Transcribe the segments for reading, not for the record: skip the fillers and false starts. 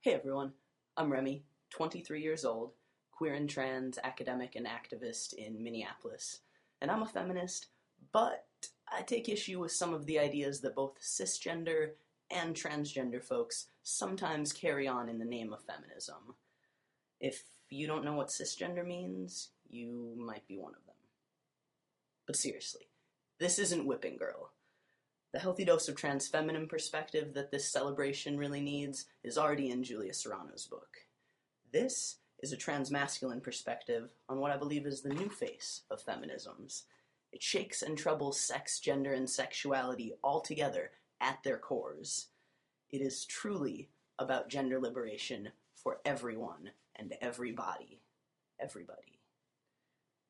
Hey everyone, I'm Remy, 23 years old, queer and trans academic and activist in Minneapolis. And I'm a feminist, but I take issue with some of the ideas that both cisgender and transgender folks sometimes carry on in the name of feminism. If you don't know what cisgender means, you might be one of them. But seriously, this isn't whipping girl. The healthy dose of transfeminine perspective that this celebration really needs is already in Julia Serano's book. This is a transmasculine perspective on what I believe is the new face of feminisms. It shakes and troubles sex, gender, and sexuality all together at their cores. It is truly about gender liberation for everyone and everybody. Everybody.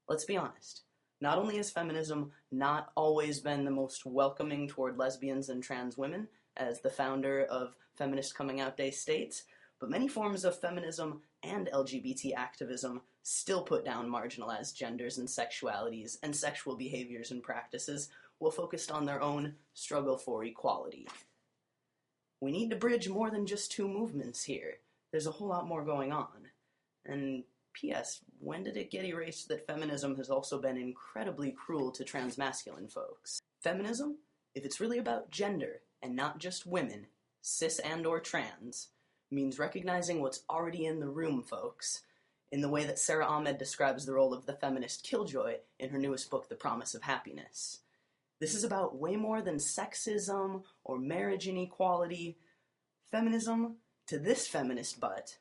Let's be honest. Not only has feminism not always been the most welcoming toward lesbians and trans women, as the founder of Feminist Coming Out Day states, but many forms of feminism and LGBT activism still put down marginalized genders and sexualities and sexual behaviors and practices while focused on their own struggle for equality. We need to bridge more than just two movements here. There's a whole lot more going on. And P.S. When did it get erased that feminism has also been incredibly cruel to transmasculine folks? Feminism, if it's really about gender and not just women, cis and or trans, means recognizing what's already in the room, folks, in the way that Sarah Ahmed describes the role of the feminist killjoy in her newest book, The Promise of Happiness. This is about way more than sexism or marriage inequality. Feminism, to this feminist butt,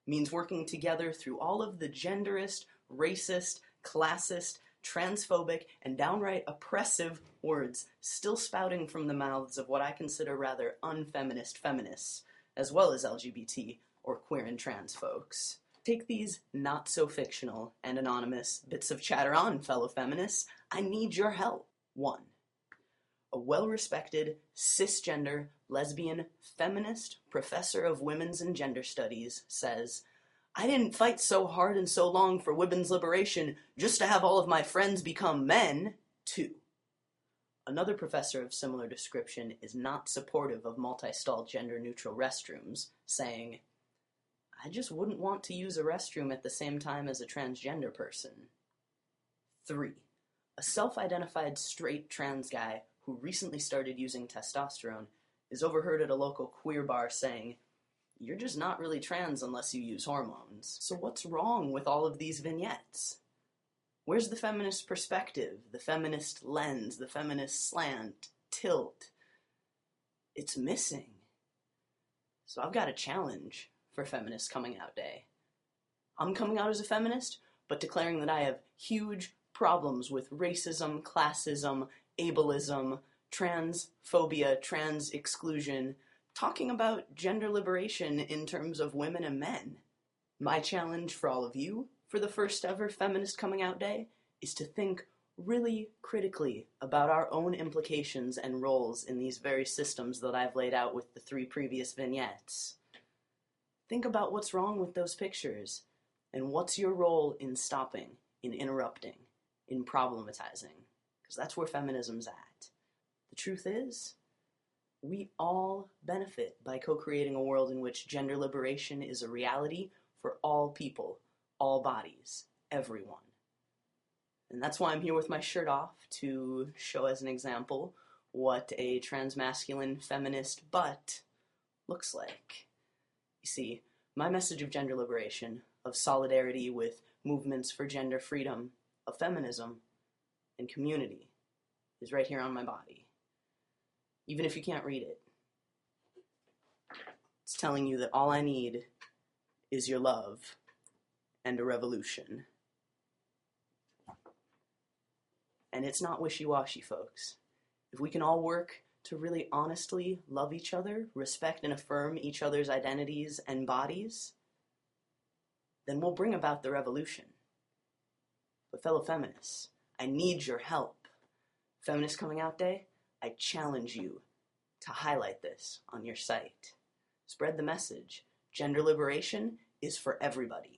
means working together through all of the genderist, racist, classist, transphobic, and downright oppressive words still spouting from the mouths of what I consider rather unfeminist feminists, as well as LGBT or queer and trans folks. Take these not-so-fictional and anonymous bits of chatter on, fellow feminists. I need your help. 1. A well-respected, cisgender, lesbian, feminist professor of women's and gender studies says, "I didn't fight so hard and so long for women's liberation just to have all of my friends become men." 2. Another professor of similar description is not supportive of multi-stall gender-neutral restrooms, saying, "I just wouldn't want to use a restroom at the same time as a transgender person." 3. A self-identified straight trans guy who recently started using testosterone is overheard at a local queer bar saying, "You're just not really trans unless you use hormones." So what's wrong with all of these vignettes? Where's the feminist perspective, the feminist lens, the feminist slant, tilt? It's missing. So I've got a challenge for Feminist Coming Out Day. I'm coming out as a feminist, but declaring that I have huge problems with racism, classism, ableism, transphobia, trans exclusion, talking about gender liberation in terms of women and men. My challenge for all of you for the first ever Feminist Coming Out Day is to think really critically about our own implications and roles in these very systems that I've laid out with the 3 previous vignettes. Think about what's wrong with those pictures, and what's your role in stopping, in interrupting, in problematizing, because that's where feminism's at. The truth is, we all benefit by co-creating a world in which gender liberation is a reality for all people, all bodies, everyone. And that's why I'm here with my shirt off, to show as an example what a transmasculine feminist butt looks like. You see, my message of gender liberation, of solidarity with movements for gender freedom, of feminism, and community is right here on my body. Even if you can't read it. It's telling you that all I need is your love and a revolution. And it's not wishy-washy, folks. If we can all work to really honestly love each other, respect and affirm each other's identities and bodies, then we'll bring about the revolution. But fellow feminists, I need your help. Feminist Coming Out Day, I challenge you to highlight this on your site. Spread the message. Gender liberation is for everybody.